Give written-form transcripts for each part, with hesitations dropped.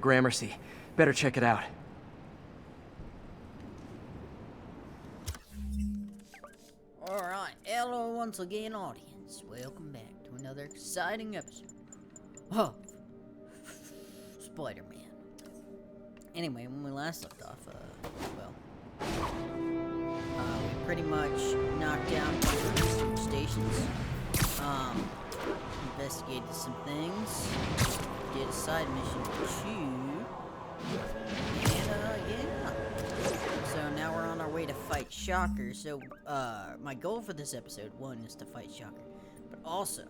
Gramercy. Better check it out. Alright, hello once again, audience. Welcome back to another exciting episode of Spider-Man. Anyway, when we last left off, we pretty much knocked down a bunch of research stations, investigated some things, did a side mission too, and yeah. So now we're on our way to fight Shocker. So, my goal for this episode, one, is to fight Shocker. But also,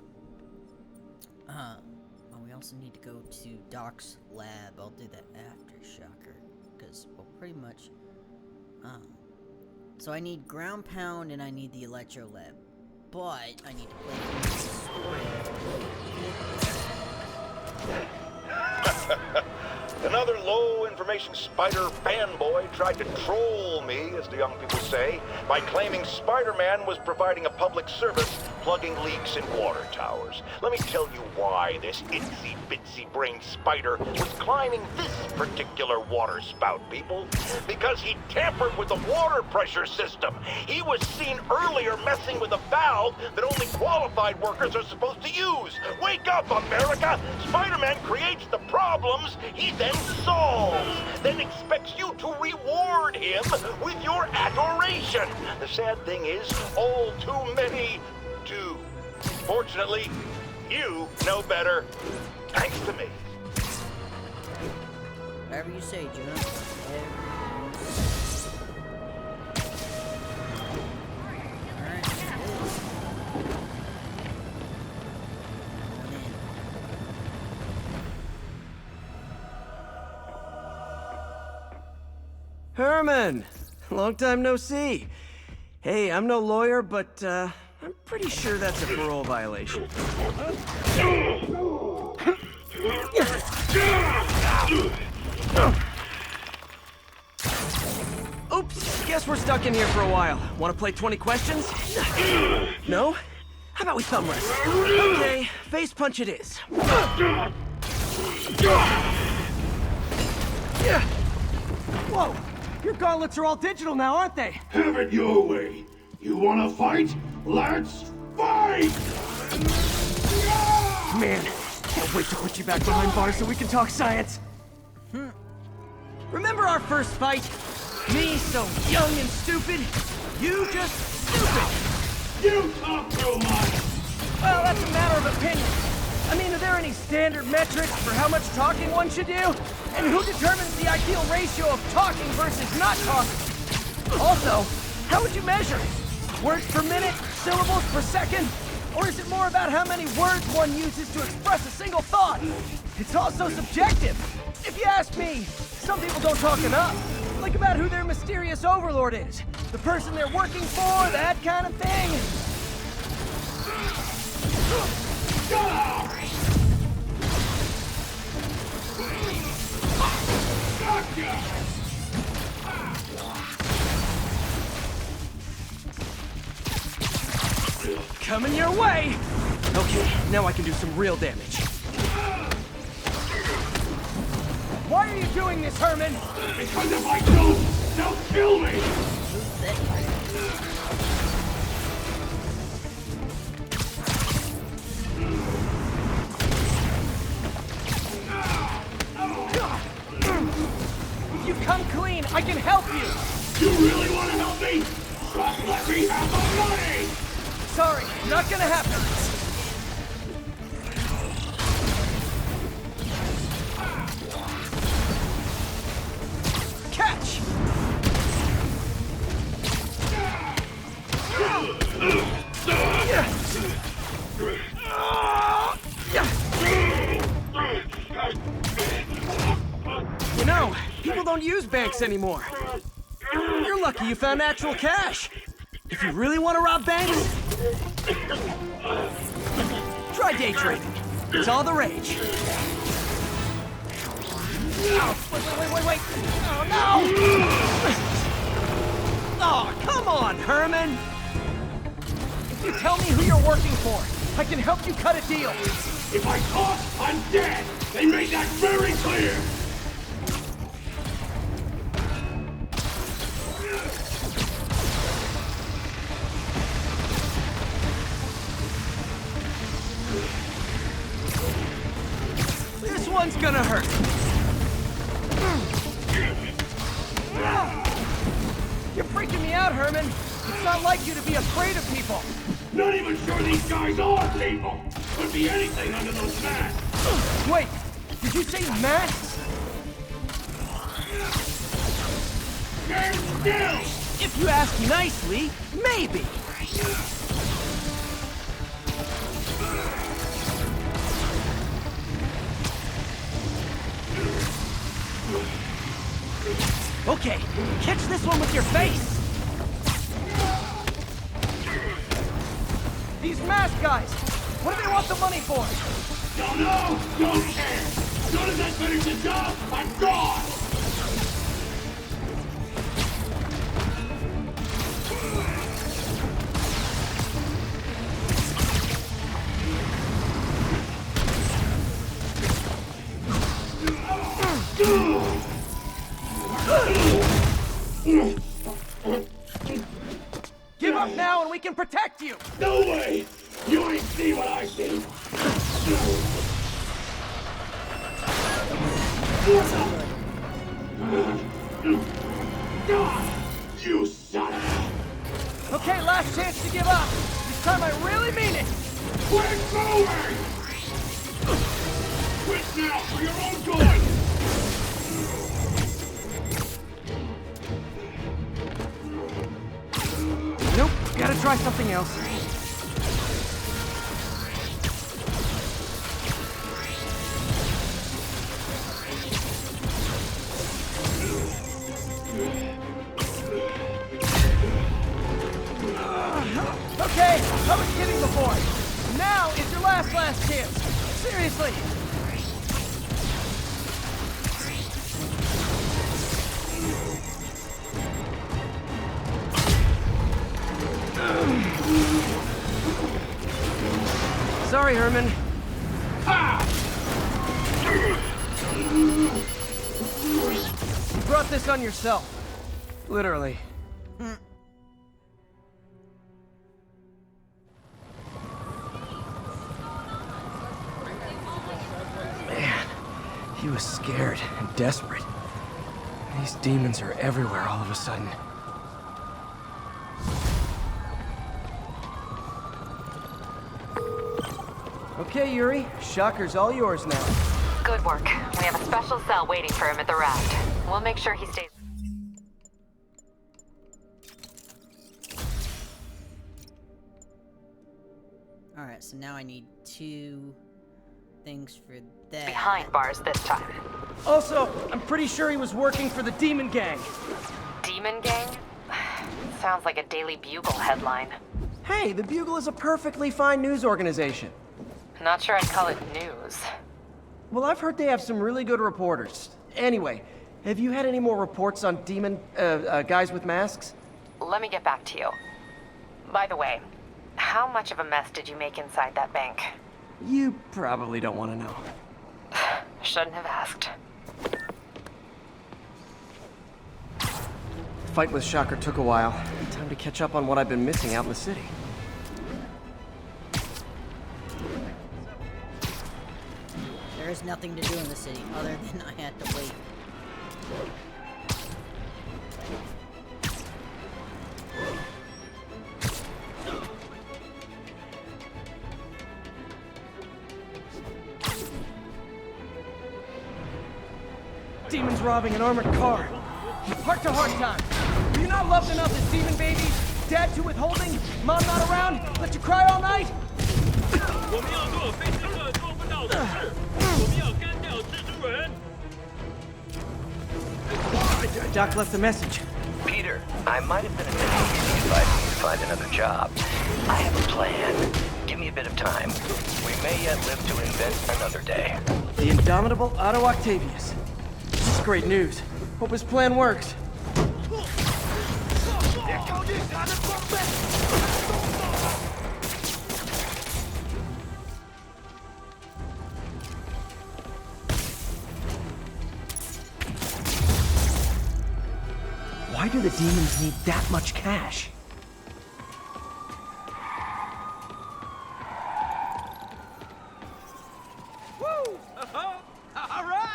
we also need to go to Doc's lab. I'll do that after Shocker. Because, well, pretty much, so I need Ground Pound and I need the Electro Lab. But, I need to play the story. Another low-information spider fanboy tried to troll me, as the young people say, by claiming Spider-Man was providing a public service plugging leaks in water towers. Let me tell you why this itsy-bitsy-brained spider was climbing this particular water spout, people. Because he tampered with the water pressure system. He was seen earlier messing with a valve that only qualified workers are supposed to use. Wake up, America! Spider-Man creates the problems he then solves, then expects you to reward him with your adoration. The sad thing is, all too many do. Fortunately, you know better, thanks to me. Whatever you say, John. Herman! Long time no see. Hey, I'm no lawyer, but, I'm pretty sure that's a parole violation. Oops, guess we're stuck in here for a while. Want to play 20 questions? No? How about we thumb wrestle? Okay, face punch it is. Whoa! Your gauntlets are all digital now, aren't they? Have it your way. You wanna fight? Let's fight! Man, can't wait to put you back behind bars so we can talk science. Remember our first fight? Me so young and stupid, you just stupid. You talk too much! Well, that's a matter of opinion. I mean, are there any standard metrics for how much talking one should do? And who determines the ideal ratio of talking versus not talking? Also, how would you measure it? Words per minute? Syllables per second? Or is it more about how many words one uses to express a single thought? It's also subjective. If you ask me, some people don't talk enough. Like about who their mysterious overlord is, the person they're working for, that kind of thing. Coming your way! Okay, now I can do some real damage. Why are you doing this, Herman? Because if I don't, they'll kill me! If you come clean, I can help you! You really wanna help me? Just let me have the money! Sorry, not gonna happen. Catch! You know, people don't use banks anymore. You're lucky you found actual cash. If you really want to rob banks, try day trading. It's all the rage. Oh, wait. Oh, no! Oh, come on, Herman! If you tell me who you're working for, I can help you cut a deal. If I talk, I'm dead! They made that very clear! gonna hurt. You're freaking me out, Herman. It's not like you to be afraid of people. Not even sure these guys are people. Could be anything under those masks. Wait, did you say masks? Stand still! If you ask nicely, maybe. Okay, catch this one with your face! These mask guys! What do they want the money for? Don't know! Don't care! As soon as I finish the job, I'm gone! Give up now and we can protect you! No way! You ain't see what I see! You son of a... Okay, last chance to give up. This time I really mean it. Quit moving! Quit now for your own good! Nope, gotta try something else. Okay, I was kidding before. Now is your last chance. Seriously. Sorry, Herman. You brought this on yourself. Literally. Man, he was scared and desperate. These demons are everywhere all of a sudden. Okay, Yuri. Shocker's all yours now. Good work. We have a special cell waiting for him at the raft. We'll make sure he stays... Alright, so now I need 2 things for that. behind bars this time. Also, I'm pretty sure he was working for the Demon Gang. Demon Gang? Sounds like a Daily Bugle headline. Hey, the Bugle is a perfectly fine news organization. Not sure I'd call it news. Well, I've heard they have some really good reporters. Anyway, have you had any more reports on demon, guys with masks? Let me get back to you. By the way, how much of a mess did you make inside that bank? You probably don't want to know. Shouldn't have asked. The fight with Shocker took a while. Time to catch up on what I've been missing out in the city. There is nothing to do in the city other than I had to wait. Demons robbing an armored car. Heart-to-heart time. Do you not love enough as demon babies? Dad too withholding? Mom not around? Let you cry all night? 我们要做非刺客做不到的事，我们要干掉蜘蛛人。 Doc left a message. Peter, I might have been a bit hasty advising you to find another job. I have a plan. Give me a bit of time. We may yet live to invent another day. The indomitable Otto Octavius. This is great news. Hope his plan works. Why do the demons need that much cash? Woo! All right!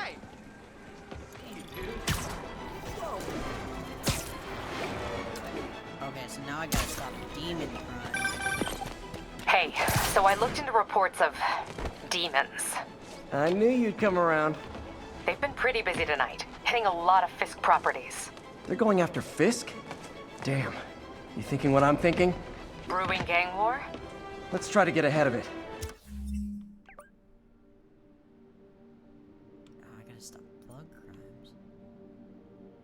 demon crime. Hey, so I looked into reports of demons. I knew you'd come around. They've been pretty busy tonight, hitting a lot of Fisk properties. They're going after Fisk? Damn. You thinking what I'm thinking? Brewing gang war? Let's try to get ahead of it. Oh, I gotta stop thug crimes.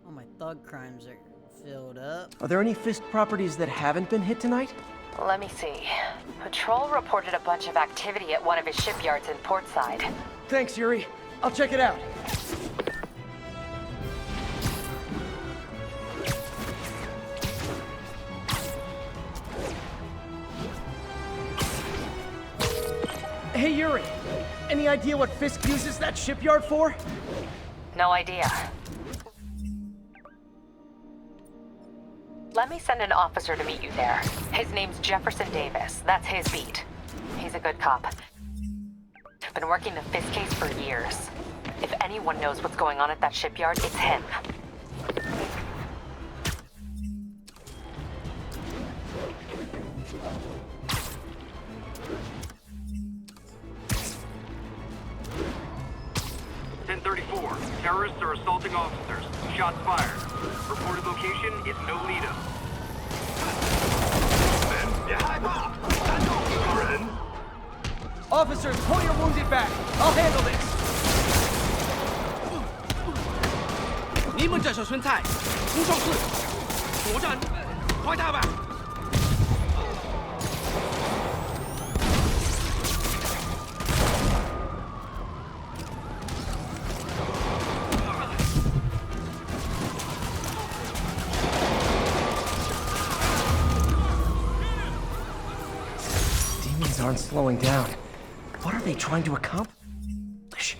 All my thug crimes are filled up. Are there any Fisk properties that haven't been hit tonight? Let me see. Patrol reported a bunch of activity at one of his shipyards in Portside. Thanks, Yuri. I'll check it out. Hey, Yuri. Any idea what Fisk uses that shipyard for? No idea. Let me send an officer to meet you there. His name's Jefferson Davis. That's his beat. He's a good cop. Been working the Fisk case for years. If anyone knows what's going on at that shipyard, it's him. Terrorists are assaulting officers. Shots fired. Reported location is Nolita. Officers, pull your wounded back. I'll handle this. 你们这手顺菜，冲上去，果战，快打吧！ Demons aren't slowing down. What are they trying to accomplish?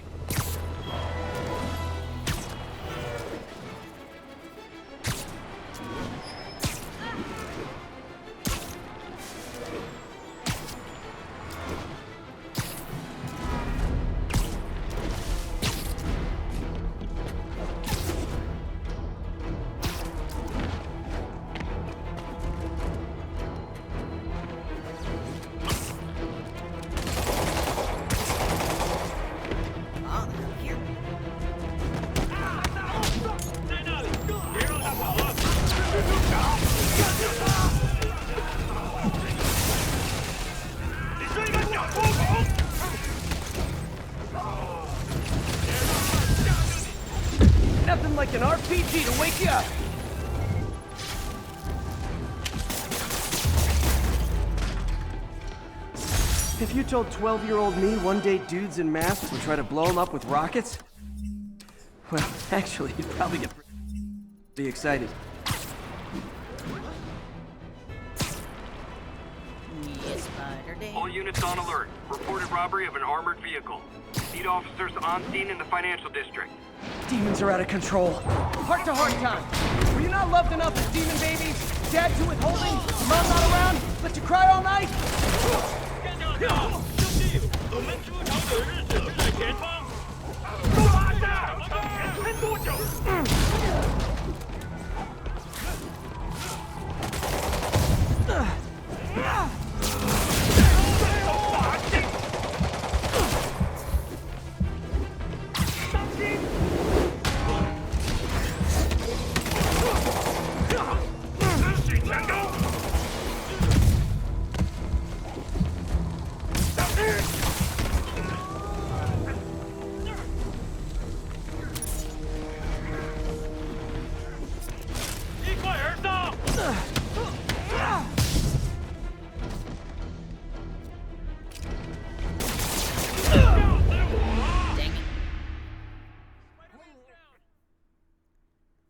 Oh, they're here. 在那里，别让他跑了！你是一个小疯狗！ Nothing like an RPG to wake you up. If you told 12-year-old me one day dudes in masks would try to blow him up with rockets, well, actually, you'd probably get pretty excited. Yes, Spider Dan. All units on alert. Reported robbery of an armored vehicle. Need officers on scene in the financial district. Demons are out of control. Heart-to-heart time. Were you not loved enough as demon babies? Dad too withholding? Mom not around? Let you cry all night? 干掉他！兄弟，我们出逃的日子就在前方。都拉下！撑多久？ 一块儿上！ Dang it.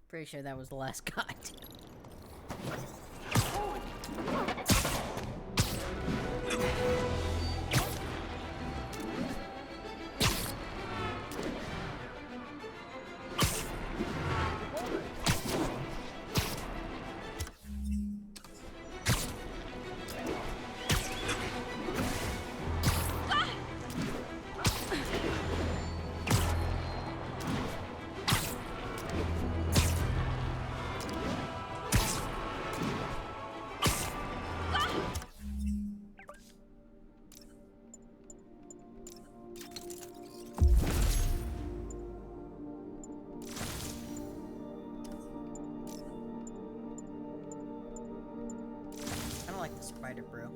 Pretty sure that was the last guy. Spider Bro.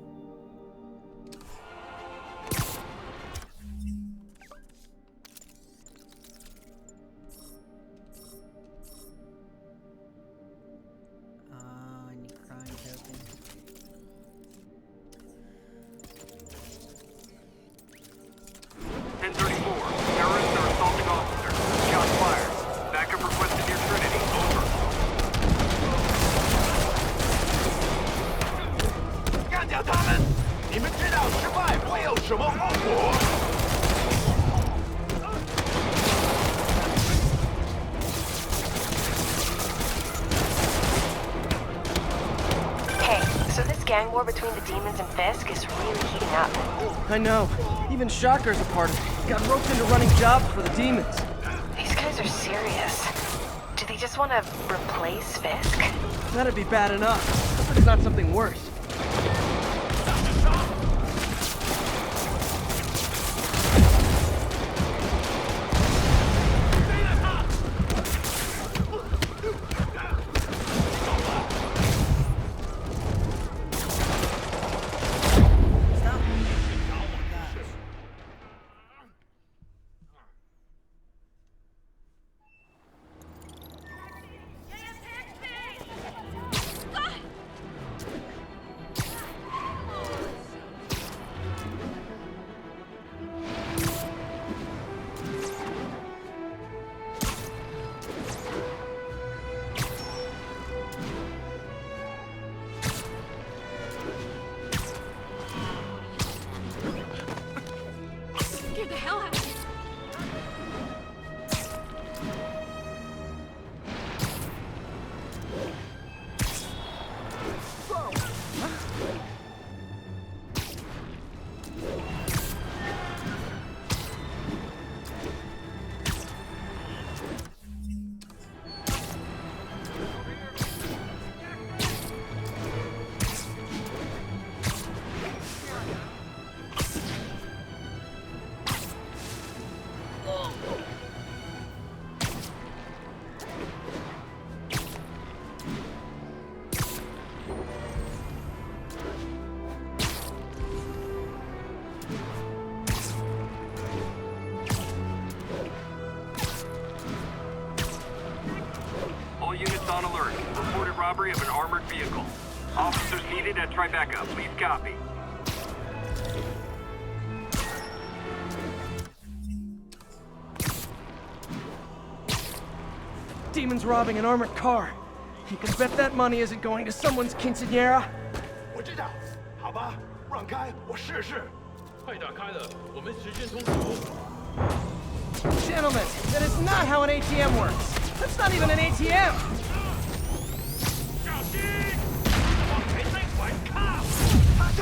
I need crime token. Terrorists are assaulting officers. Shots fired. Backup requested near Trinity. Over. 干掉他们！你们知道失败会有什么后果？ Hey, so this gang war between the demons and Fisk is really heating up. I know. Even Shocker's a part of it. Got roped into running jobs for the demons. These guys are serious. Do they just want to replace Fisk? That'd be bad enough. But it's not something worse. Stop. Oh my gosh. Scared the hell out of me. All units on alert. Reported robbery of an armored vehicle. Officers needed at Tribeca. Please copy. Demons robbing an armored car. You can bet that money isn't going to someone's quinceañera. 我知道，好吧，让开，我试试。快打开了，我们时间充足。 Gentlemen, that is not how an ATM works. That's not even an ATM. 小心！往谁在反抗？他这，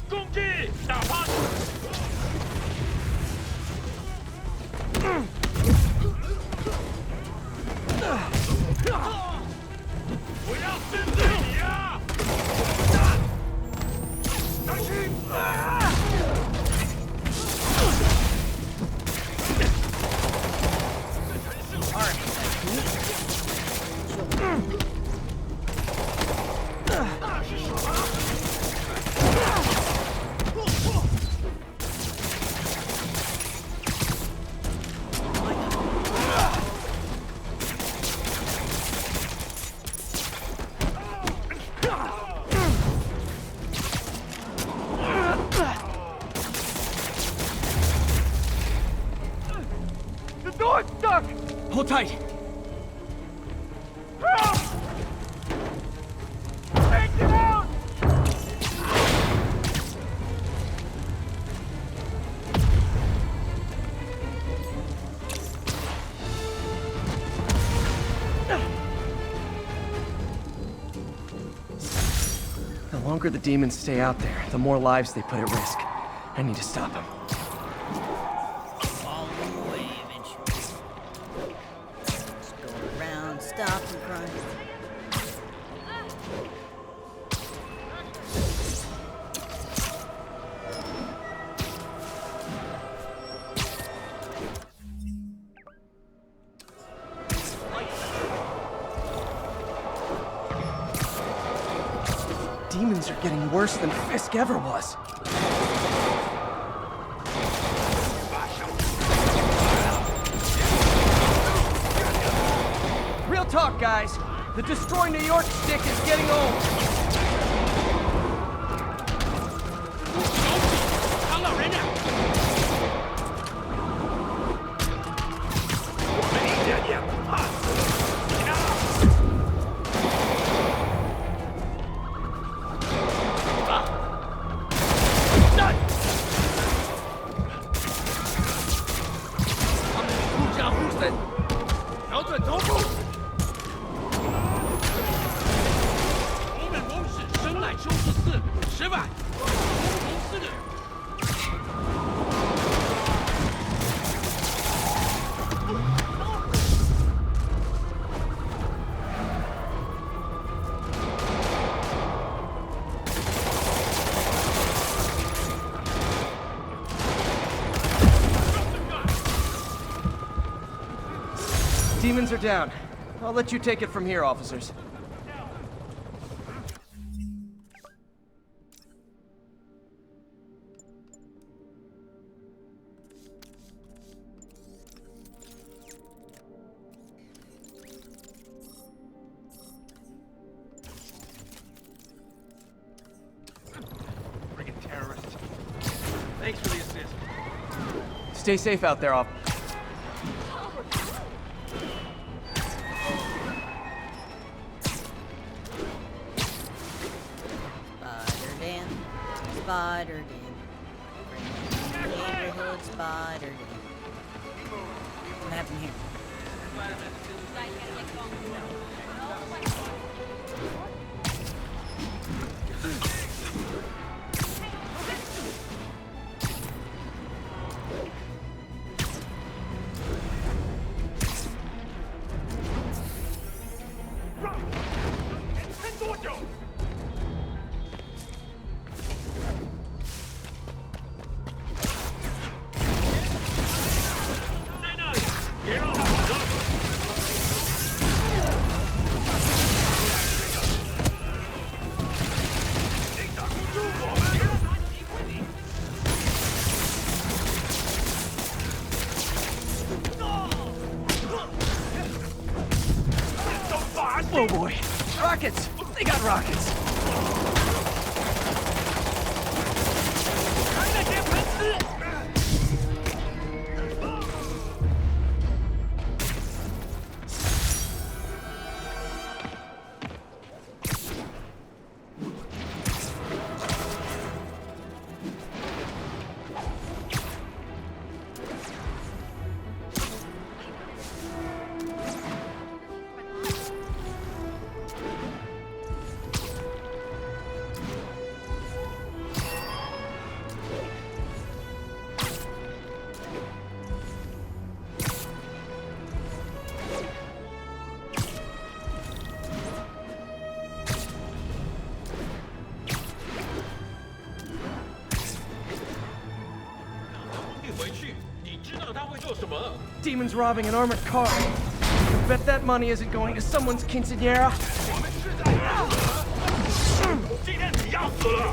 攻击！打趴！我要针对你啊！当心！那是什么？ The door's stuck! Hold tight. Take it out! The longer the demons stay out there, the more lives they put at risk. I need to stop them. Follow them away eventually. Just go around, stop and crime. getting worse than Fisk ever was. Real talk, guys. The Destroy New York stick is getting old. 唐老人呢？我们一点也不怕死。你呢？他们护家护神，瞄准头部。我们谋士生乃修士4，10万，同4个人。 Demons are down. I'll let you take it from here, officers. Friggin' terrorists. Thanks for the assist. Stay safe out there, officers. Spider Dan. Neighborhood Spider Dan. What happened here? Oh boy. Rockets! They got rockets! Demons robbing an armored car. I bet that money isn't going to someone's quinceañera. 今天你要死了！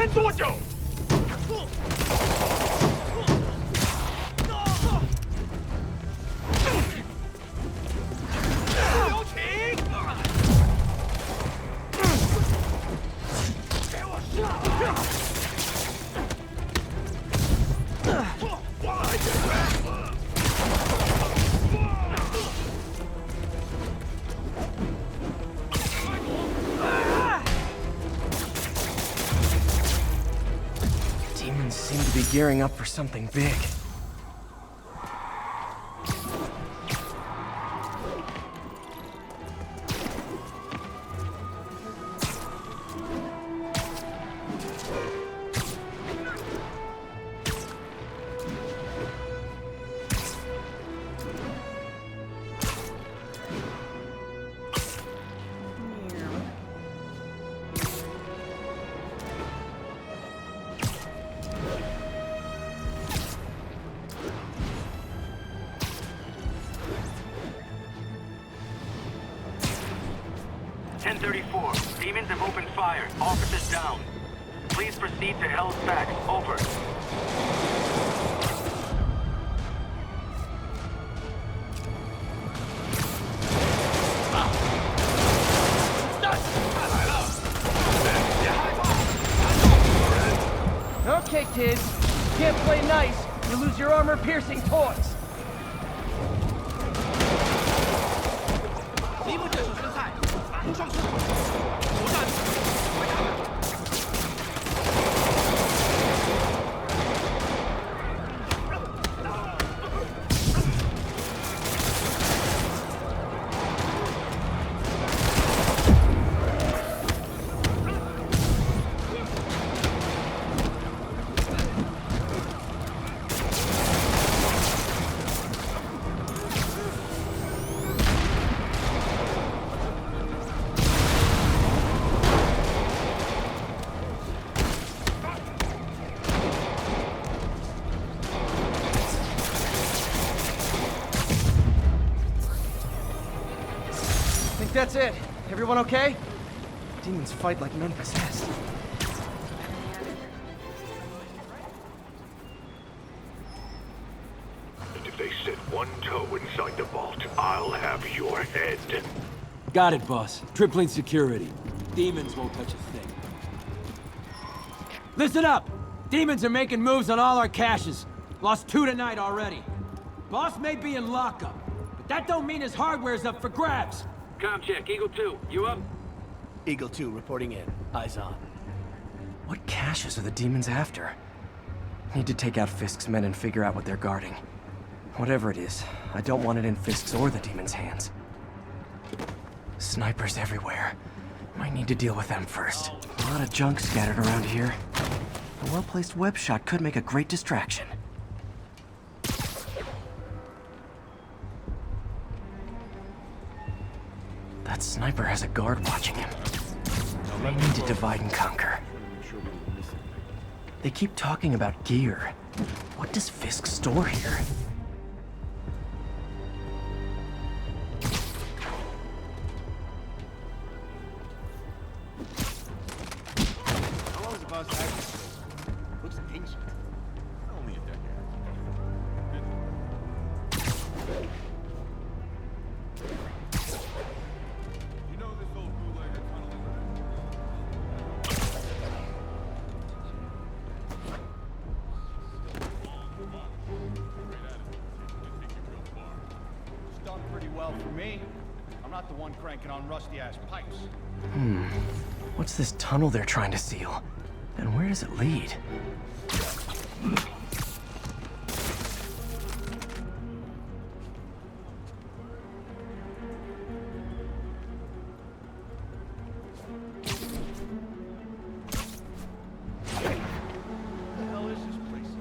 撑多久？有请！给我上！往来解决！ Demons seem to be gearing up for something big. 1034. Demons have opened fire. Officers down. Please proceed to Hell's Back. Over. Okay, kids. You can't play nice. You lose your armor-piercing toys. 尼姆这手生菜，冲上去，作战，快他们！ That's it. Everyone okay? Demons fight like men possessed. If they set one toe inside the vault, I'll have your head. Got it, boss. Tripling security. Demons won't touch a thing. Listen up! Demons are making moves on all our caches. Lost 2 tonight already. Boss may be in lockup, but that don't mean his hardware's up for grabs. Com check. Eagle 2. You up? Eagle 2 reporting in. Eyes on. What caches are the demons after? Need to take out Fisk's men and figure out what they're guarding. Whatever it is, I don't want it in Fisk's or the demons' hands. Snipers everywhere. Might need to deal with them first. A lot of junk scattered around here. A well-placed web shot could make a great distraction. That sniper has a guard watching him. May need to divide and conquer. They keep talking about gear. What does Fisk store here? How long is the boss acting? Looks ancient. Only a decade. You know this old gulag had tunnel It's done pretty well for me. I'm not the one cranking on rusty-ass pipes. What's this tunnel they're trying to seal? And where does it lead? What the hell is this place?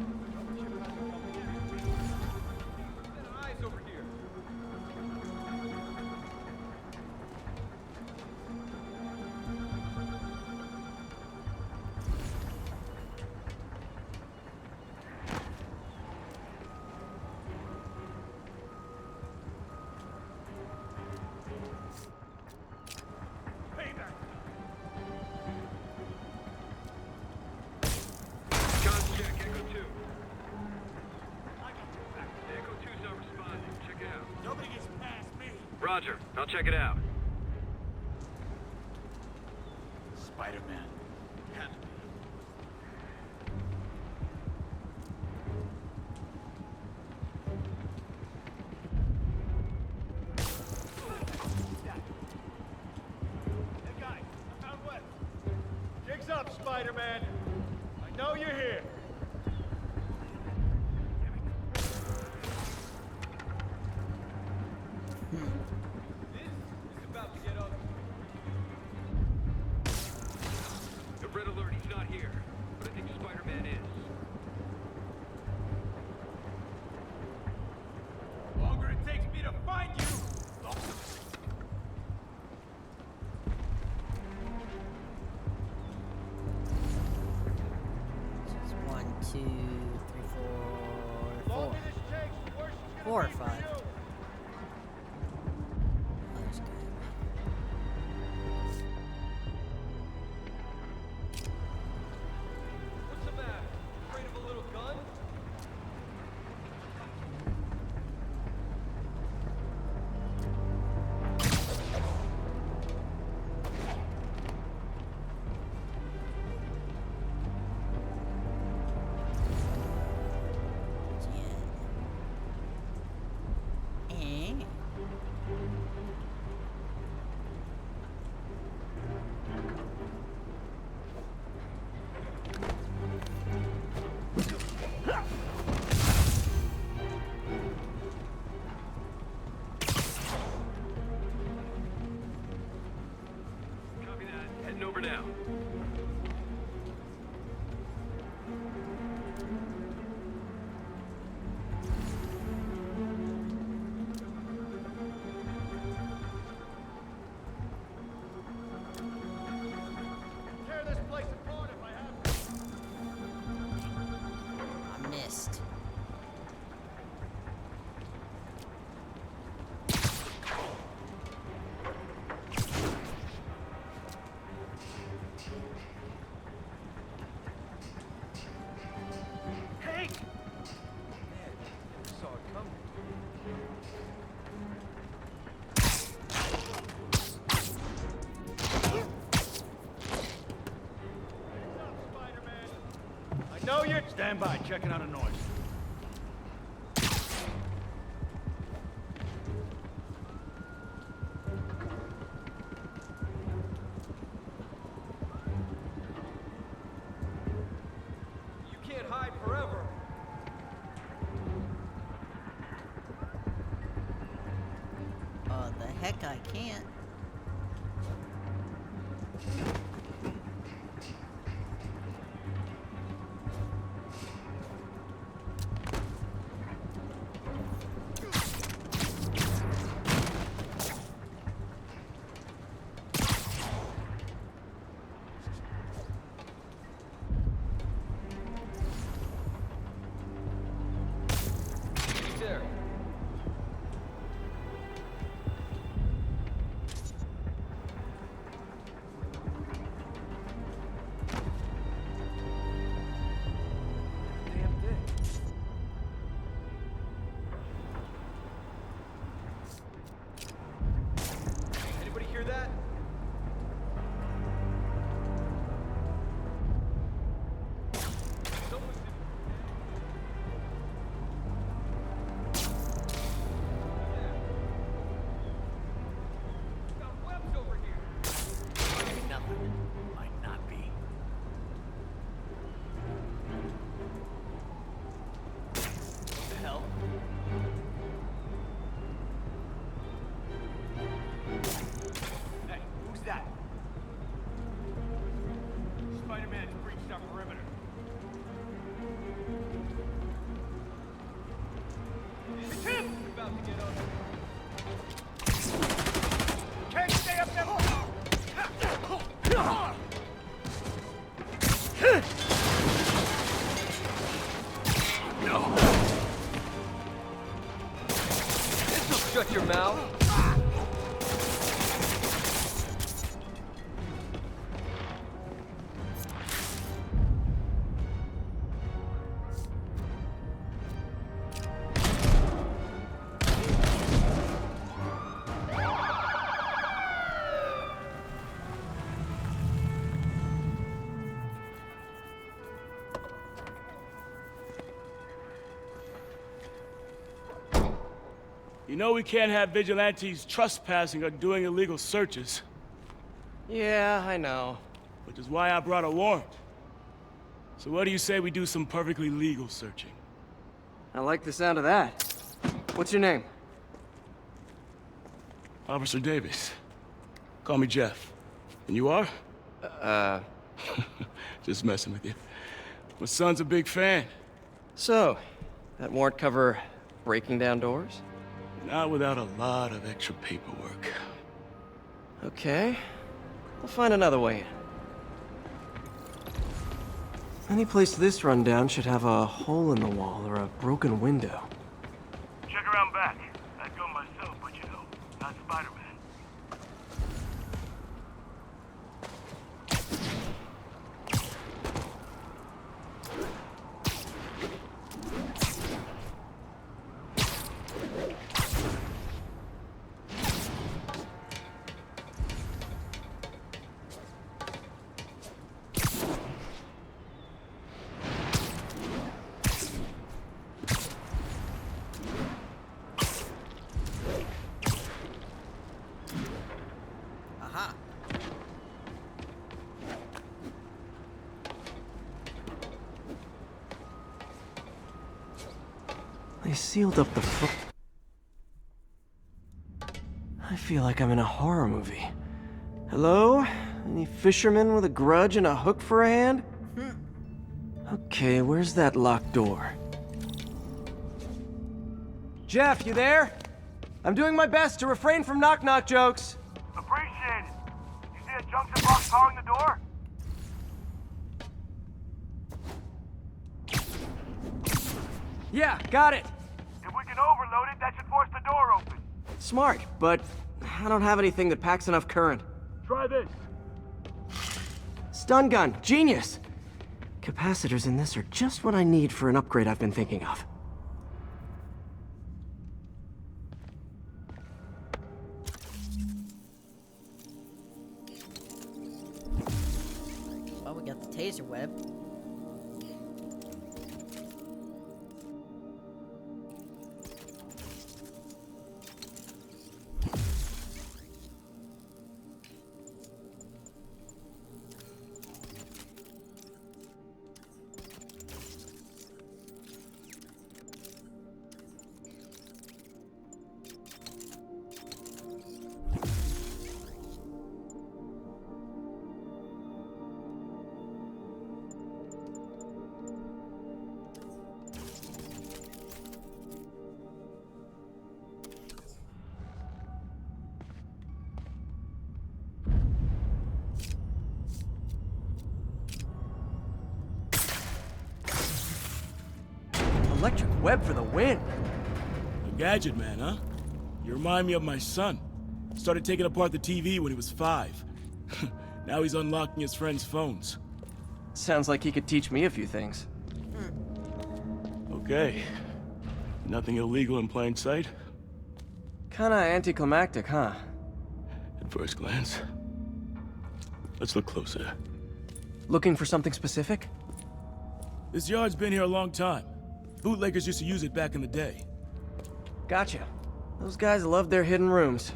Eyes over here. Com check. Echo 2. Echo 2's not responding. Check it out. Nobody gets past me. Roger. I'll check it out. Spider-Man. Had to be. Hey guys, I found Wes. Jigs up, Spider-Man. I know you're here. This is about to get ugly. The red alert. He's not here. But I think Spider-Man is. The longer it takes me to find you, It's 1, 2, 3, 4, 4. longer this takes, the worse it's gonna 4 or be for 5. you. Oh, that's good. heading over now. Tear this place apart if I have to. I missed. Hey! Man, never saw it coming. I know you. Stand by, checking out a noise. You can't hide forever. The heck I can't. There. Damn thing. Anybody hear that? Someone's got webs over here. Nothing. Might not be. What the hell? Hey, who's that? Spider-Man's breached our perimeter. It's him! About to get on. Can't stay up there. This'll shut your mouth. You know we can't have vigilantes trespassing or doing illegal searches, Yeah, I know. which is why I brought a warrant. So what do you say we do some perfectly legal searching? I like the sound of that. What's your name? Officer Davis. Call me Jeff. And you are? Just messing with you. My son's a big fan. So, that warrant cover breaking down doors? Not without a lot of extra paperwork. Okay. We'll find another way in. Any place this rundown should have a hole in the wall or a broken window. Check around back. I'd go myself, but you know, not Spider-Man. Aha. They sealed up the foot. I feel like I'm in a horror movie. Hello? Any fishermen with a grudge and a hook for a hand? Okay, where's that locked door? Jeff, you there? I'm doing my best to refrain from knock-knock jokes. Appreciate it. You see a junction box powering the door? Yeah, got it. If we can overload it, that should force the door open. Smart, but I don't have anything that packs enough current. Try this. Stun gun, genius! Capacitors in this are just what I need for an upgrade I've been thinking of. Well, we got the taser web. Electric web for the win. A gadget man, huh? You remind me of my son. Started taking apart the TV when he was 5. Now he's unlocking his friends' phones. Sounds like he could teach me a few things. Okay. Nothing illegal in plain sight? Kinda anticlimactic, huh? At first glance. Let's look closer. Looking for something specific? This yard's been here a long time. Bootleggers used to use it back in the day. Gotcha. Those guys love their hidden rooms.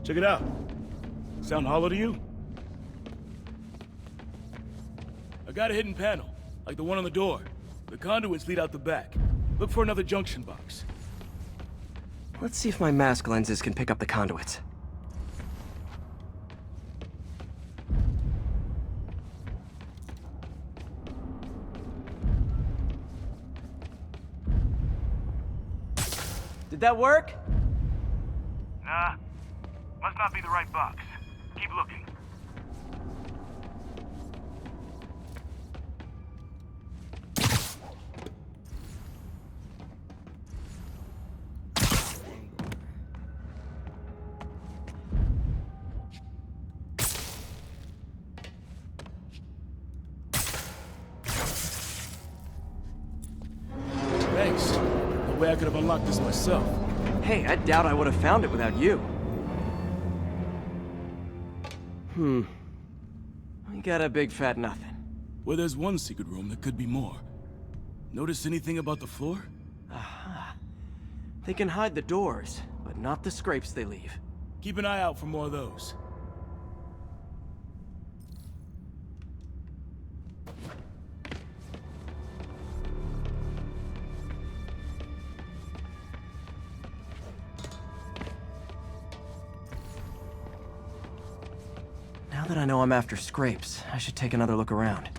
Check it out. Sound hollow to you? I got a hidden panel, like the one on the door. The conduits lead out the back. Look for another junction box. Let's see if my mask lenses can pick up the conduits. Did that work? Nah. Must not be the right box. Keep looking. Thanks. No way I could have unlocked this myself. Hey, I doubt I would have found it without you. We got a big fat nothing. Well, there's one secret room, there could be more. Notice anything about the floor? Aha. They can hide the doors, but not the scrapes they leave. Keep an eye out for more of those. Now that I know I'm after scrapes, I should take another look around.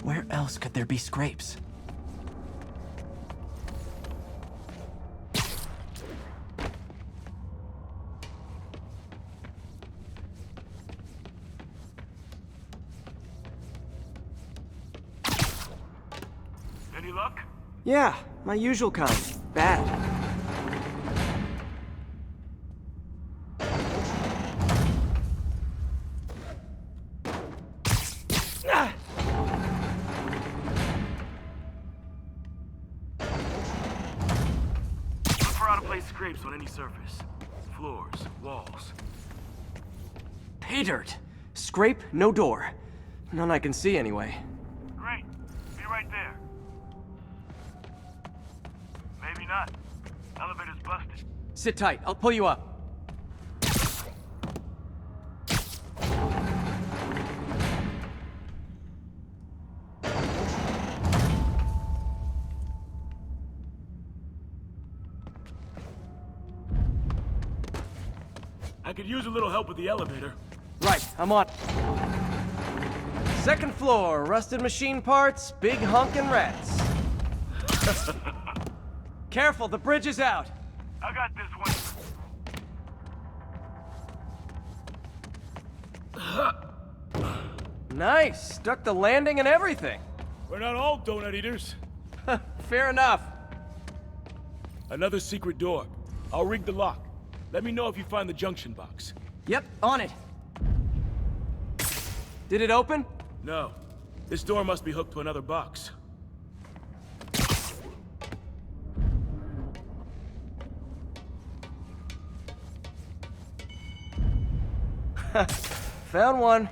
Where else could there be scrapes? Any luck? Yeah, my usual kind. Bad. Look for out-of-place scrapes on any surface. Floors, walls. Pay dirt. Scrape, no door. None I can see anyway. Great. Be right there. Maybe not. Elevator's busted. Sit tight, I'll pull you up. I could use a little help with the elevator. Right, I'm on. Second floor, rusted machine parts, big honkin' rats. Careful, the bridge is out. I got this one. Nice, stuck the landing and everything. We're not all donut eaters. Fair enough. Another secret door. I'll rig the lock. Let me know if you find the junction box. Yep, on it. Did it open? No. This door must be hooked to another box. Found one.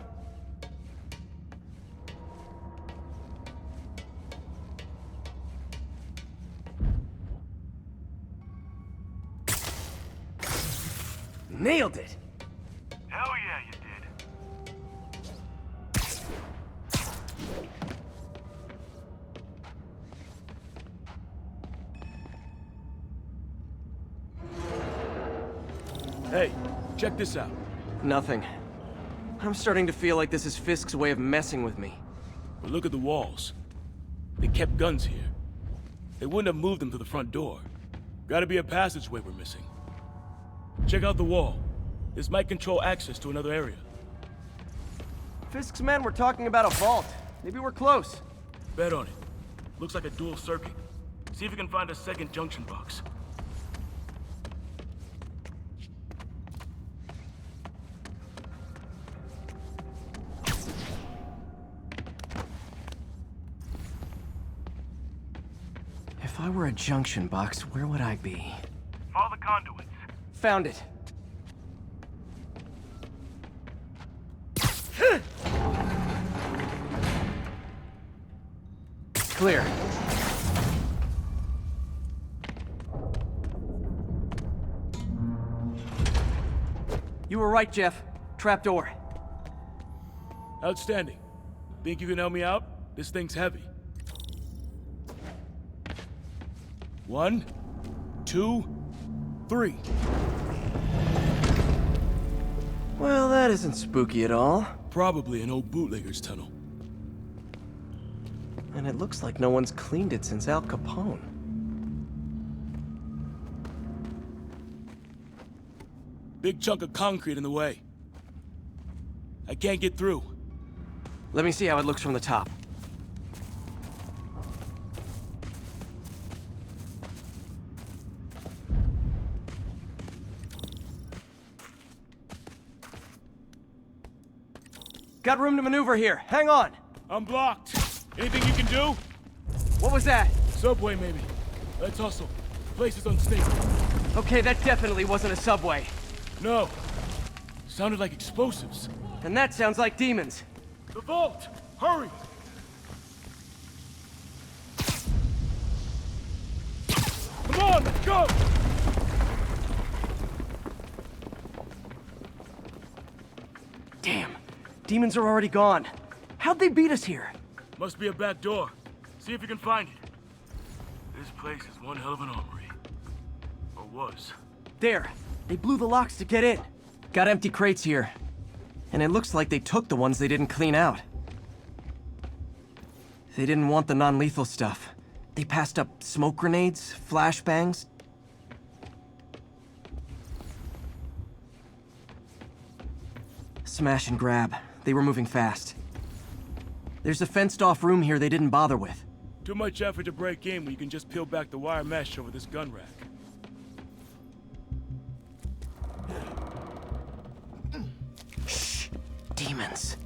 Nailed it! Hell yeah, you did. Hey, check this out. Nothing. I'm starting to feel like this is Fisk's way of messing with me. But look at the walls. They kept guns here. They wouldn't have moved them to the front door. Gotta be a passageway we're missing. Check out the wall. This might control access to another area. Fisk's men were talking about a vault. Maybe we're close. Bet on it. Looks like a dual circuit. See if you can find a second junction box. If I were a junction box, where would I be? Follow the conduits. Found it. Clear. You were right, Jeff. Trapdoor. Outstanding. Think you can help me out? This thing's heavy. 1, 2, 3. Well, that isn't spooky at all. Probably an old bootlegger's tunnel. And it looks like no one's cleaned it since Al Capone. Big chunk of concrete in the way. I can't get through. Let me see how it looks from the top. Got room to maneuver here. Hang on. I'm blocked. Anything you can do? What was that? Subway, maybe. Let's hustle. The place is unstable. Okay, that definitely wasn't a subway. No. Sounded like explosives. And that sounds like demons. The vault! Hurry! Come on, let's go! Damn. Demons are already gone. How'd they beat us here? Must be a back door. See if you can find it. This place is one hell of an armory. Or was. There. They blew the locks to get in. Got empty crates here. And it looks like they took the ones they didn't clean out. They didn't want the non-lethal stuff. They passed up smoke grenades, flashbangs. Smash and grab. They were moving fast. There's a fenced-off room here they didn't bother with. Too much effort to break in when you can just peel back the wire mesh over this gun rack. Shh! Demons.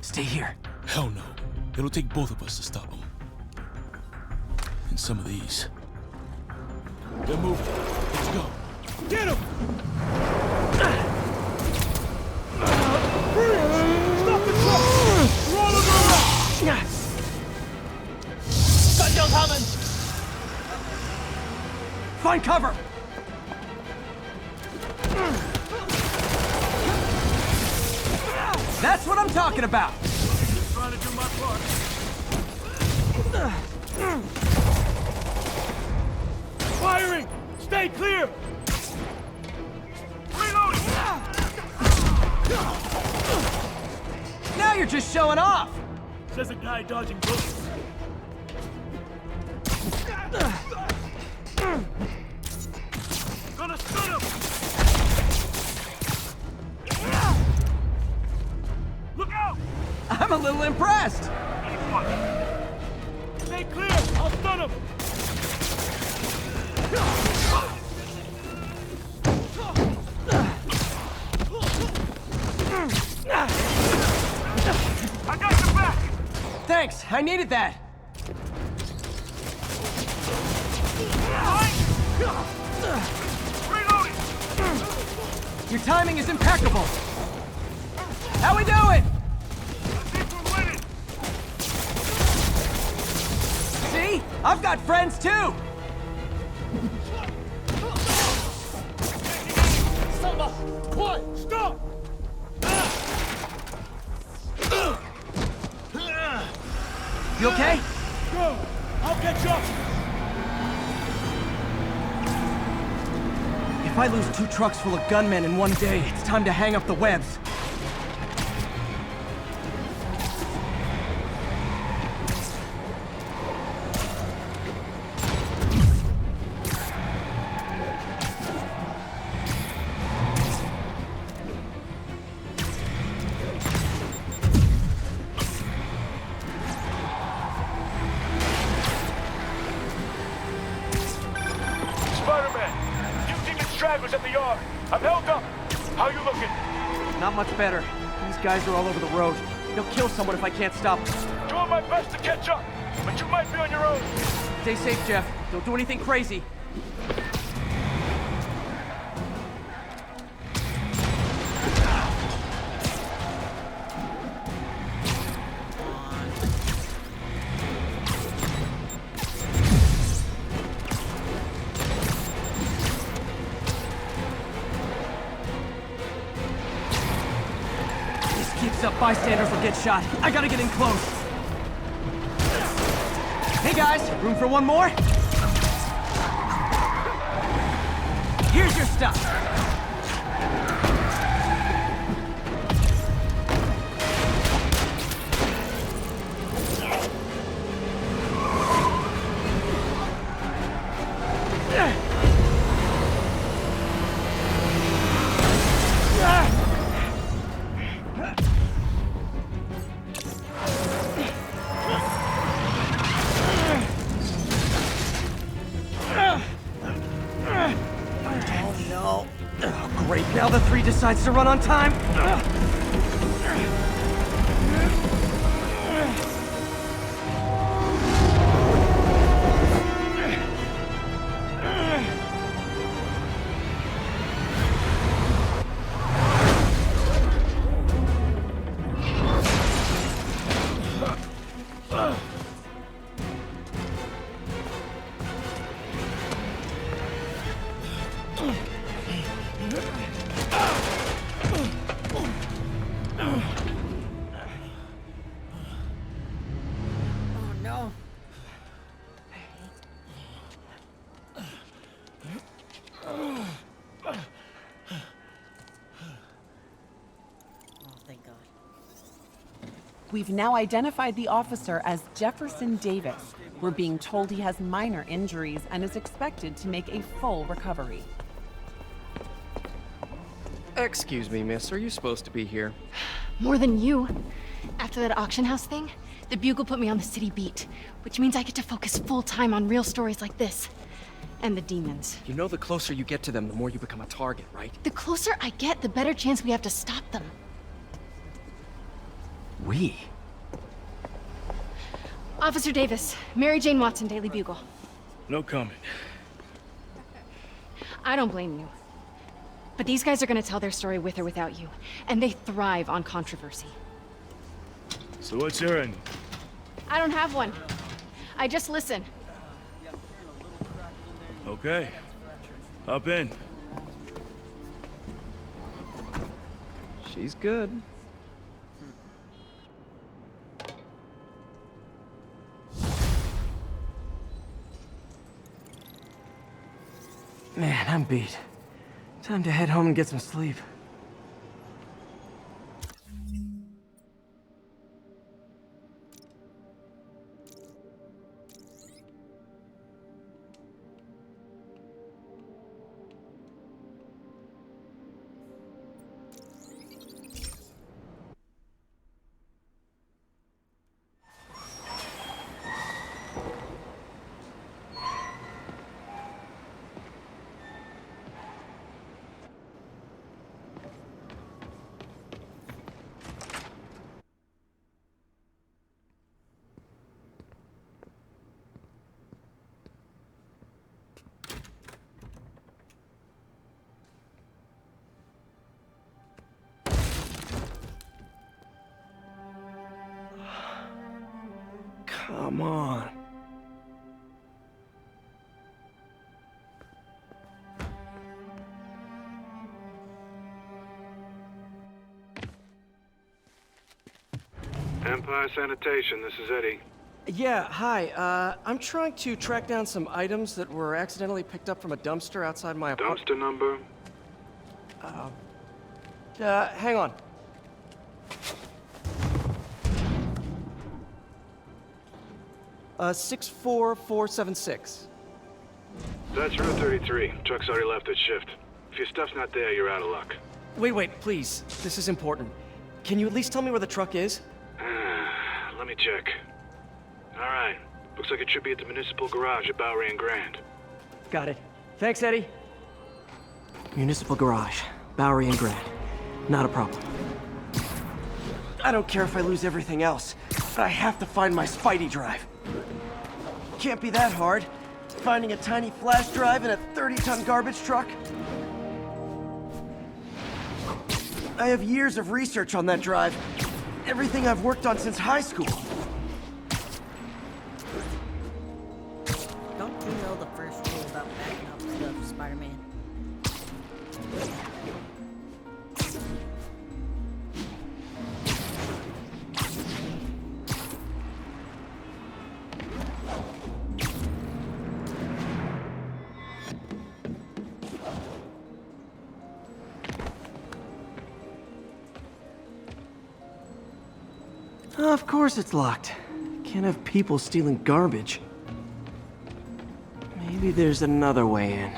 Stay here. Hell no. It'll take both of us to stop them. And some of these. They're moving. Let's go. Get him! Stop the truck! We're all under arrest! 干掉他们！ Find cover! That's what I'm talking about! Just trying to do my part. firing! Stay clear! Reloading! Now you're just showing off! Says a guy dodging bullets. Gonna stun him! Look out! I'm a little impressed! Stay clear! I'll stun him! I got your back! Thanks, I needed that! Reloading! Your timing is impeccable! How we doing? I think we're winning! See? I've got friends too! Stop! You okay? Go! I'll catch up! If I lose 2 trucks full of gunmen in one day, it's time to hang up the webs. Spider-Man! You demon stragglers at the yard! I'm held up! How you looking? Not much better. These guys are all over the road. They'll kill someone if I can't stop them. Doing my best to catch up, but you might be on your own. Stay safe, Jeff. Don't do anything crazy. Keeps up, bystanders will get shot. I gotta get in close. Hey guys, room for one more? Here's your stuff. Great, now the 3 decides to run on time. We've now identified the officer as Jefferson Davis. We're being told he has minor injuries and is expected to make a full recovery. Excuse me, miss. Are you supposed to be here? More than you. After that auction house thing, the Bugle put me on the city beat, which means I get to focus full-time on real stories like this. And the demons. You know the closer you get to them, the more you become a target, right? The closer I get, the better chance we have to stop them. We? Officer Davis, Mary Jane Watson, Daily Bugle. No comment. I don't blame you. But these guys are gonna tell their story with or without you, and they thrive on controversy. So what's your end? I don't have one. I just listen. Okay. Hop in. She's good. Man, I'm beat. Time to head home and get some sleep. Come on. Empire Sanitation, this is Eddie. Yeah, hi. I'm trying to track down some items that were accidentally picked up from a dumpster outside my apartment. Dumpster number? Hang on. Uh, 64476. That's Route 33. Truck's already left its shift. If your stuff's not there, you're out of luck. Wait, please. This is important. Can you at least tell me where the truck is? Let me check. Alright. Looks like it should be at the municipal garage at Bowery and Grand. Got it. Thanks, Eddie. Municipal garage, Bowery and Grand. Not a problem. I don't care if I lose everything else, but I have to find my Spidey drive. Can't be that hard. Finding a tiny flash drive in a 30-ton garbage truck. I have years of research on that drive. Everything I've worked on since high school. Don't you know the first rule about backing up stuff, Spider-Man? Of course it's locked. Can't have people stealing garbage. Maybe there's another way in.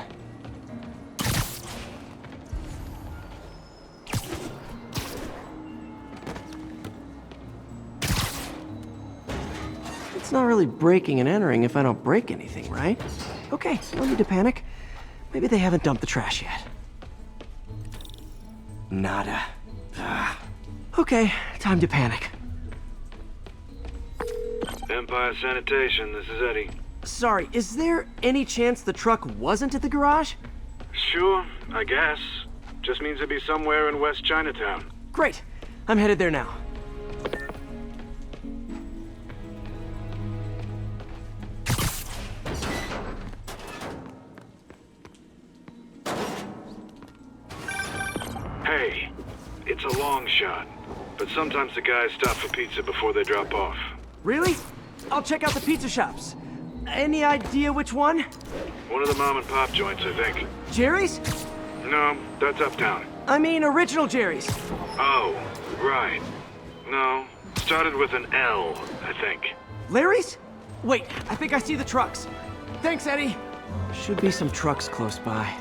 It's not really breaking and entering if I don't break anything, right? Okay, no need to panic. Maybe they haven't dumped the trash yet. Nada. Ugh. Okay, time to panic. Empire Sanitation, this is Eddie. Sorry, is there any chance the truck wasn't at the garage? Sure, I guess. Just means it'd be somewhere in West Chinatown. Great. I'm headed there now. Hey, it's a long shot, but sometimes the guys stop for pizza before they drop off. Really? I'll check out the pizza shops. Any idea which one? One of the mom and pop joints, I think. Jerry's? No, that's uptown. I mean original Jerry's. Oh, right. No, started with an L, I think. Larry's? Wait, I think I see the trucks. Thanks, Eddie. Should be some trucks close by.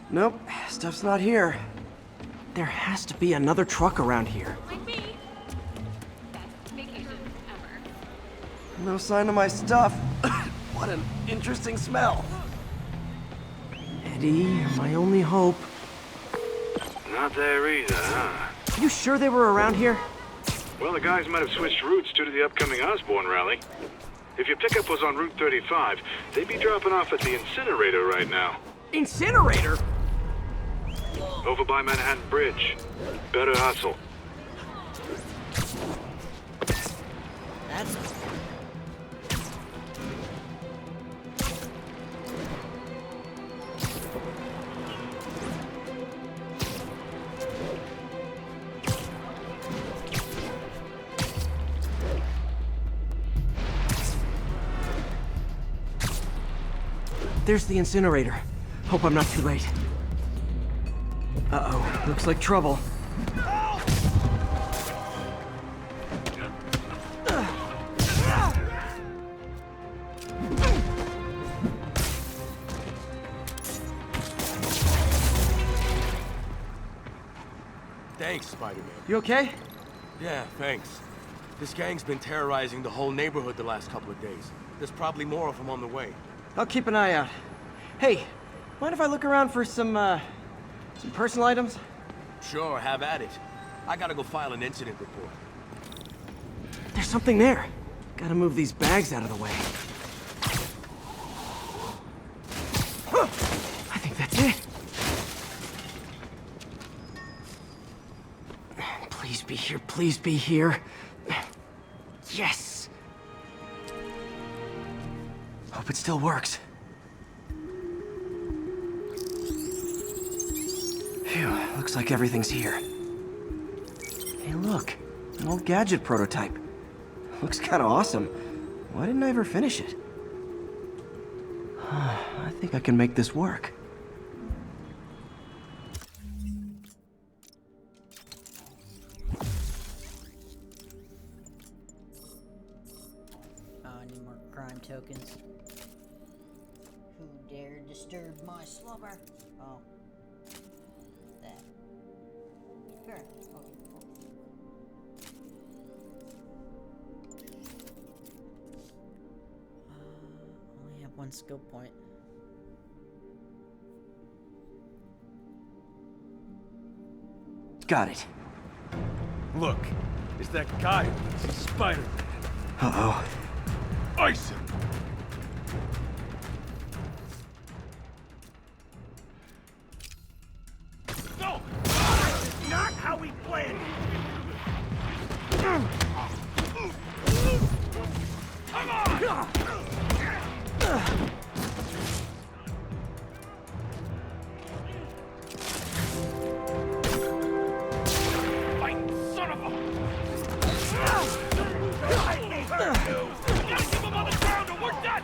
Nope, stuff's not here. There has to be another truck around here. No sign of my stuff. What an interesting smell. Eddie, you're my only hope. Not there either, huh? You sure they were around here? Well, the guys might have switched routes due to the upcoming Osborn rally. If your pickup was on Route 35, they'd be dropping off at the incinerator right now. Incinerator? Over by Manhattan Bridge. Better hustle. That's... there's the incinerator. Hope I'm not too late. Uh-oh, looks like trouble. Thanks, Spider-Man. You okay? Yeah, thanks. This gang's been terrorizing the whole neighborhood the last couple of days. There's probably more of them on the way. I'll keep an eye out. Hey, mind if I look around for some personal items? Sure, have at it. I gotta go file an incident report. There's something there. Gotta move these bags out of the way. Huh. I think that's it. Please be here, please be here. Yes! Hope it still works. Phew, looks like everything's here. Hey look, an old gadget prototype. Looks kinda awesome. Why didn't I ever finish it? I think I can make this work. I need more crime tokens. Who dare disturb my slumber? Oh. That. Sure. Oh. Only have one skill point. Got it. Look, it's that guy. It's Spider-Man. Uh-oh. Ice him. No! Not how we planned. Come on! Son of a... I hate you! We gotta keep him on the ground or we're done!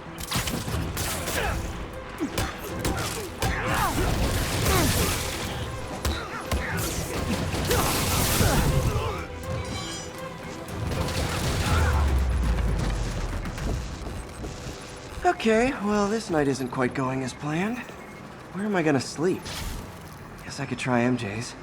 Okay, well, this night isn't quite going as planned. Where am I gonna sleep? Guess I could try MJ's.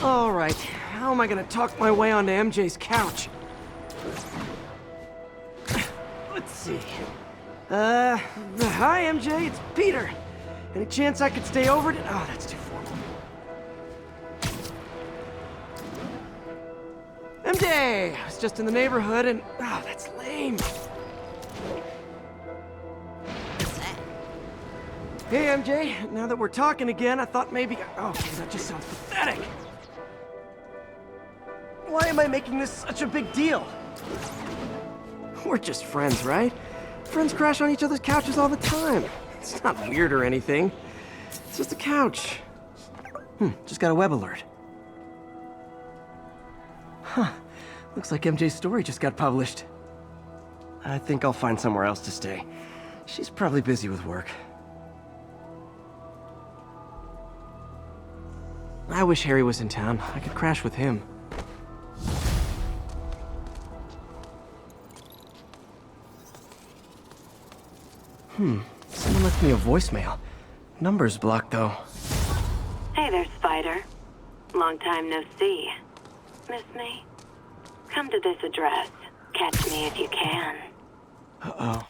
All right, how am I gonna talk my way onto MJ's couch? Let's see. Hi MJ, it's Peter. Any chance I could stay over to... Oh, that's too formal. MJ! I was just in the neighborhood and... Oh, that's lame. Hey MJ, now that we're talking again, I thought maybe... Oh, that just sounds pathetic. Why am I making this such a big deal? We're just friends, right? Friends crash on each other's couches all the time. It's not weird or anything. It's just a couch. Just got a web alert. Huh. Looks like MJ's story just got published. I think I'll find somewhere else to stay. She's probably busy with work. I wish Harry was in town. I could crash with him. Someone left me a voicemail. Number's blocked, though. Hey there, Spider. Long time no see. Miss me? Come to this address. Catch me if you can. Uh-oh.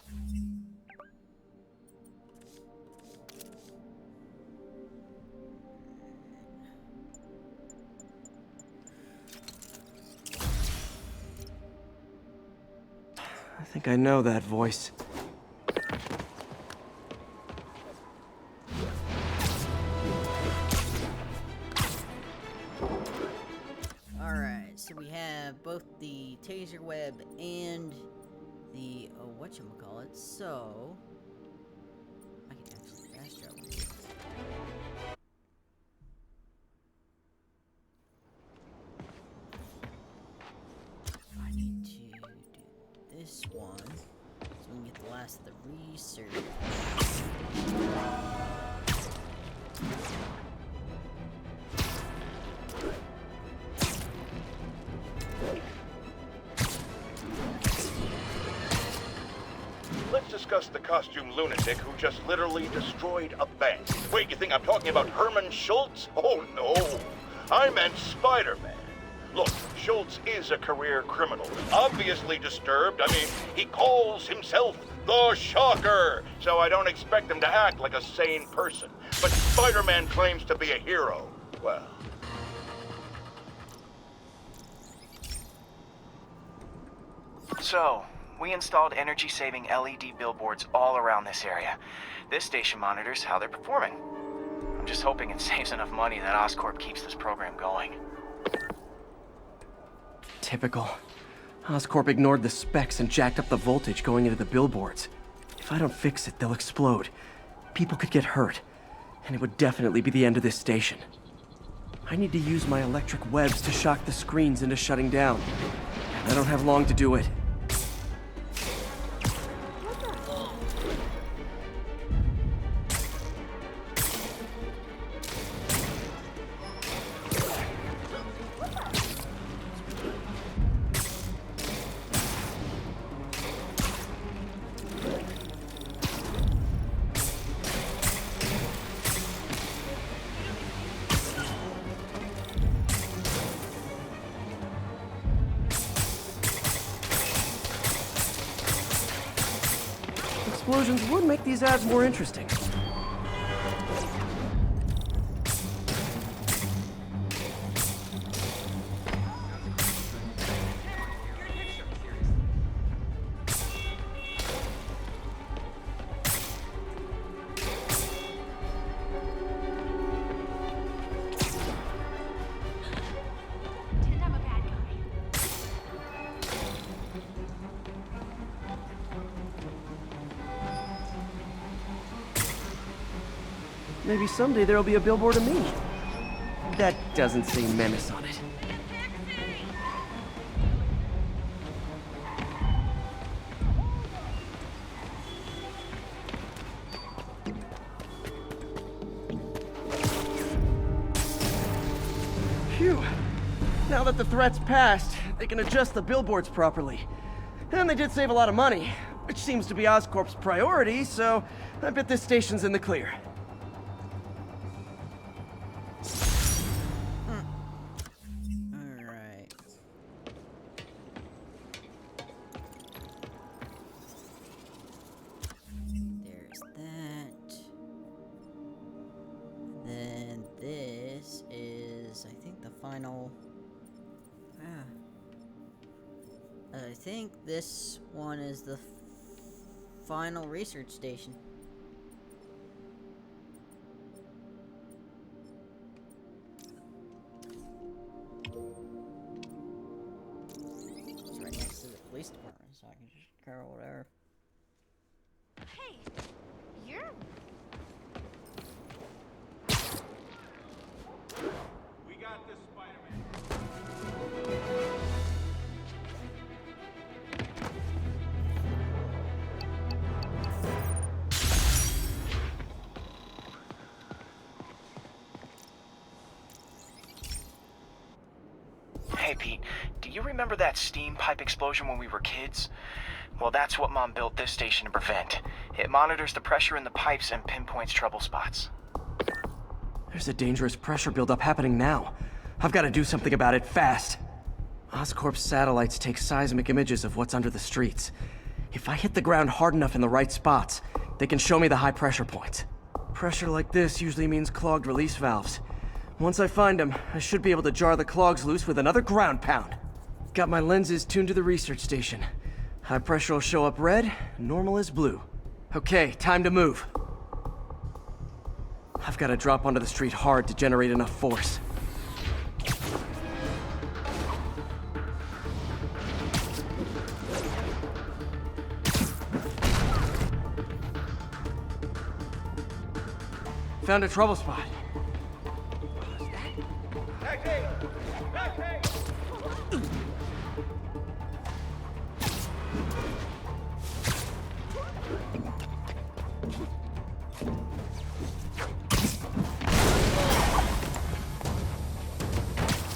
I think I know that voice. So we have both the taser web and the whatchamacallit, so I can actually fast travel. I need to do this one so we can get the last of the research. Let's discuss the costume lunatic who just literally destroyed a bank. Wait, you think I'm talking about Herman Schultz? Oh no, I meant Spider-Man. Look, Schultz is a career criminal, obviously disturbed. I mean, he calls himself the Shocker, so I don't expect him to act like a sane person. But Spider-Man claims to be a hero. Well... So, we installed energy-saving LED billboards all around this area. This station monitors how they're performing. I'm just hoping it saves enough money that Oscorp keeps this program going. Typical. Oscorp ignored the specs and jacked up the voltage going into the billboards. If I don't fix it, they'll explode. People could get hurt. And it would definitely be the end of this station. I need to use my electric webs to shock the screens into shutting down. And I don't have long to do it. Explosions would make these ads more interesting. Maybe someday there'll be a billboard of me. That doesn't say menace on it. Phew. Now that the threat's passed, they can adjust the billboards properly. And they did save a lot of money, which seems to be Oscorp's priority, so I bet this station's in the clear. I think this one is the final research station. It's right next to the police department, so I can just go whatever. Hey, you're... We got this, Spider-Man. Hey Pete, do you remember that steam pipe explosion when we were kids? Well, that's what Mom built this station to prevent. It monitors the pressure in the pipes and pinpoints trouble spots. There's a dangerous pressure buildup happening now. I've got to do something about it fast. Oscorp's satellites take seismic images of what's under the streets. If I hit the ground hard enough in the right spots, they can show me the high pressure points. Pressure like this usually means clogged release valves. Once I find them, I should be able to jar the clogs loose with another ground pound. Got my lenses tuned to the research station. High pressure will show up red, normal is blue. Okay, time to move. I've got to drop onto the street hard to generate enough force. Found a trouble spot.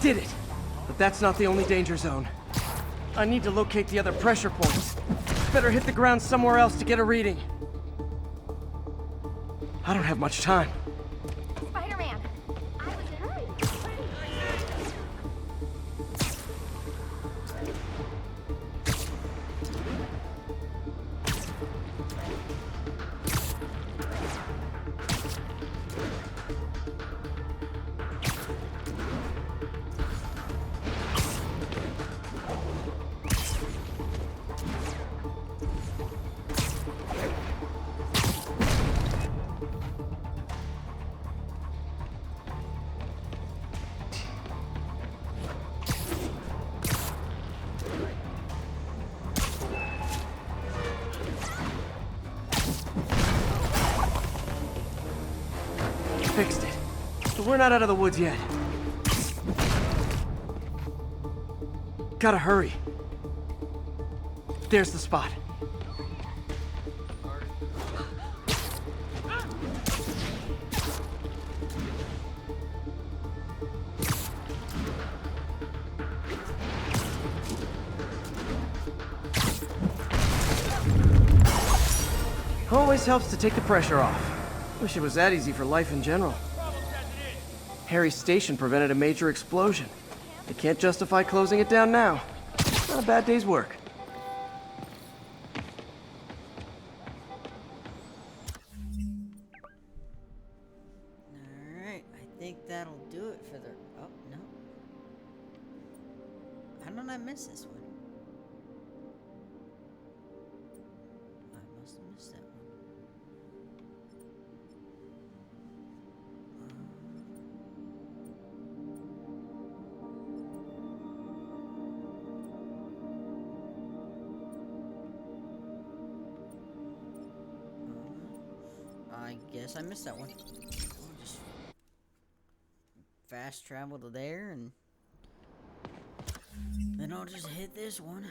Did it! But that's not the only danger zone. I need to locate the other pressure points. Better hit the ground somewhere else to get a reading. I don't have much time. Spider-Man! I was hurry! Fixed it. But we're not out of the woods yet. Gotta hurry. There's the spot. Always helps to take the pressure off. Wish it was that easy for life in general. Harry's station prevented a major explosion. They can't justify closing it down now. Not a bad day's work. Alright, I think that'll do it for the... Oh, no. How did I miss this one? I must have missed that one. I guess I missed that one. I'll just fast travel to there and then I'll just hit this one.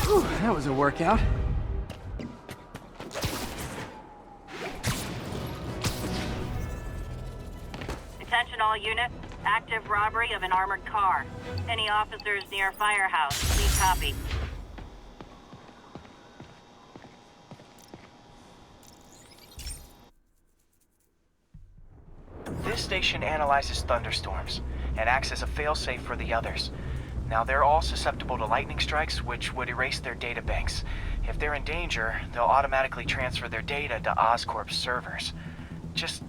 Whew, that was a workout. Attention all units. Active robbery of an armored car. Any officers near Firehouse, please copy. This station analyzes thunderstorms and acts as a failsafe for the others. Now, they're all susceptible to lightning strikes, which would erase their data banks. If they're in danger, they'll automatically transfer their data to Oscorp's servers. Just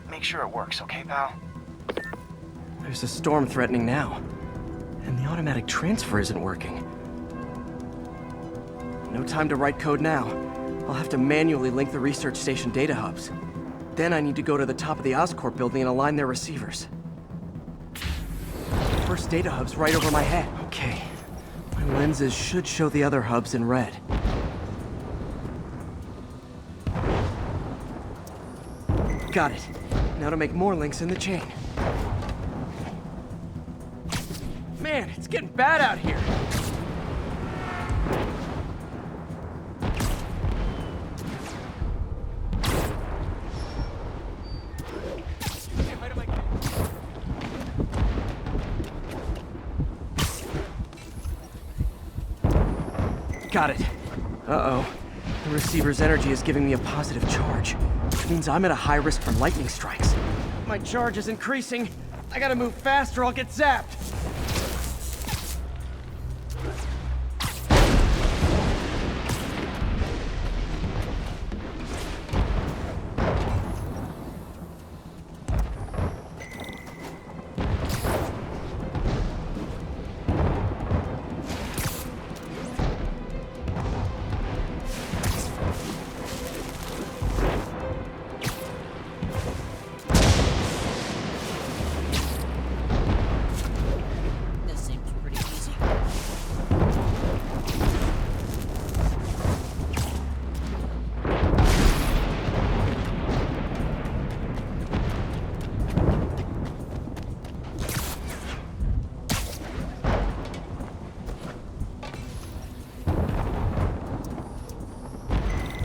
make sure it works, okay, pal? There's a storm threatening now, and the automatic transfer isn't working. No time to write code now. I'll have to manually link the research station data hubs. Then I need to go to the top of the Oscorp building and align their receivers. The first data hub's right over my head. Okay. My lenses should show the other hubs in red. Got it. Now to make more links in the chain. Man, it's getting bad out here. Got it. Uh-oh. The receiver's energy is giving me a positive charge, which means I'm at a high risk for lightning strikes. My charge is increasing. I gotta move fast or I'll get zapped.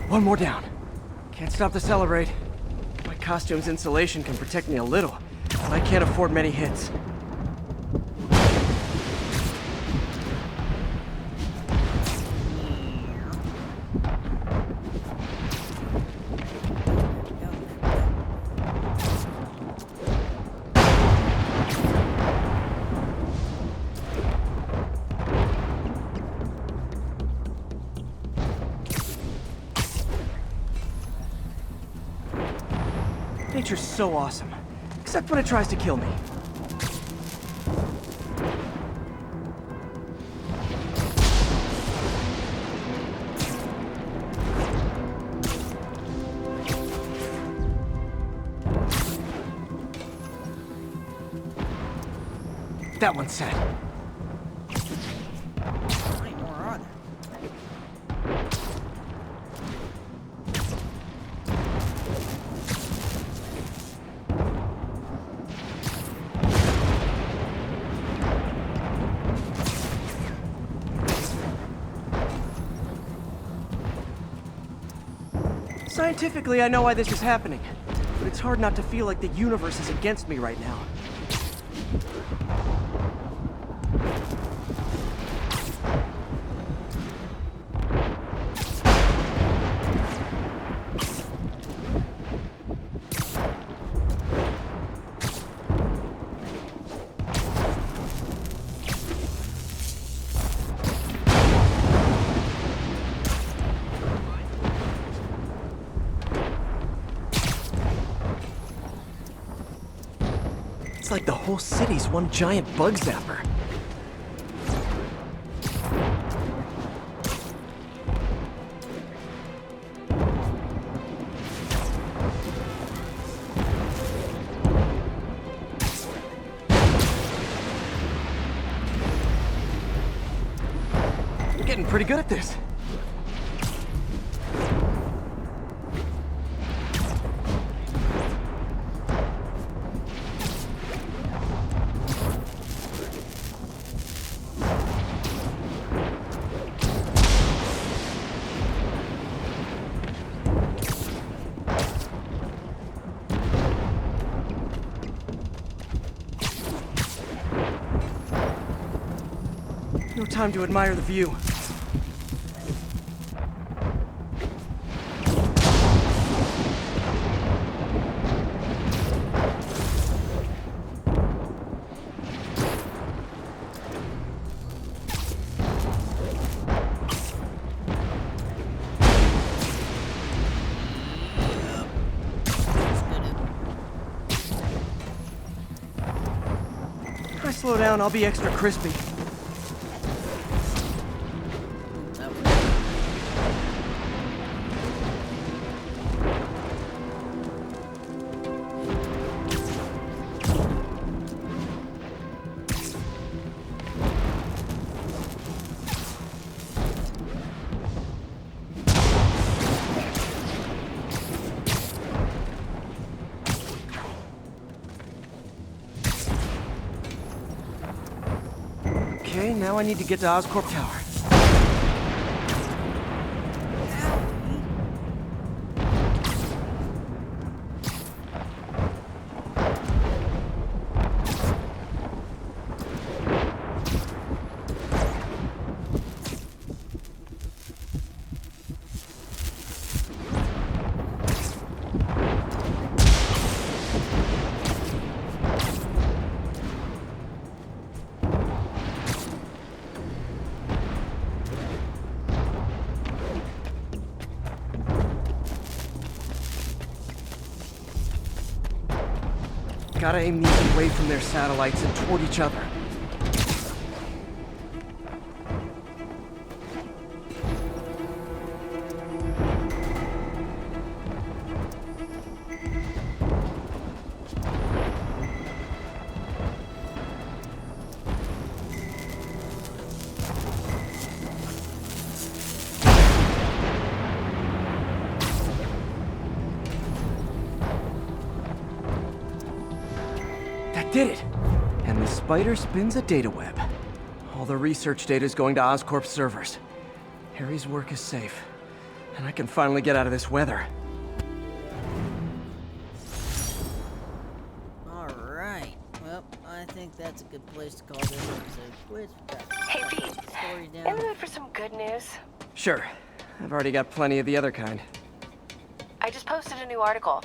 One more down. Can't stop to celebrate. My costume's insulation can protect me a little, but I can't afford many hits. Nature's so awesome, except when it tries to kill me. That one's set. Scientifically, I know why this is happening, but it's hard not to feel like the universe is against me right now. It's like the whole city's one giant bug zapper. I'm getting pretty good at this. No time to admire the view. If I slow down, I'll be extra crispy. Now I need to get to Oscorp Tower. Gotta aim these away from their satellites and toward each other. Did it! And the spider spins a data web. All the research data is going to Oscorp servers. Harry's work is safe. And I can finally get out of this weather. Alright. Well, I think that's a good place to call this episode quits. Hey, Pete. In the mood for some good news? Sure. I've already got plenty of the other kind. I just posted a new article.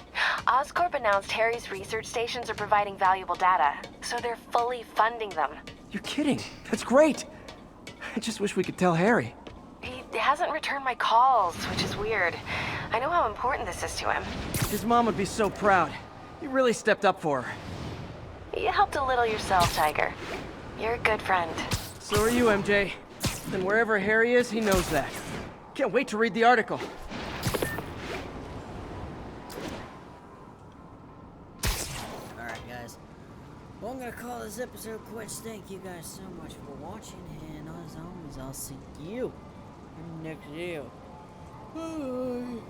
Oscorp announced Harry's research stations are providing valuable data, so they're fully funding them. You're kidding. That's great. I just wish we could tell Harry. He hasn't returned my calls, which is weird. I know how important this is to him. His mom would be so proud. You really stepped up for her. You helped a little yourself, Tiger. You're a good friend. So are you, MJ. And wherever Harry is, he knows that. Can't wait to read the article. Well, I'm gonna call this episode quits. Thank you guys so much for watching, and as always, I'll see you in the next video. Bye.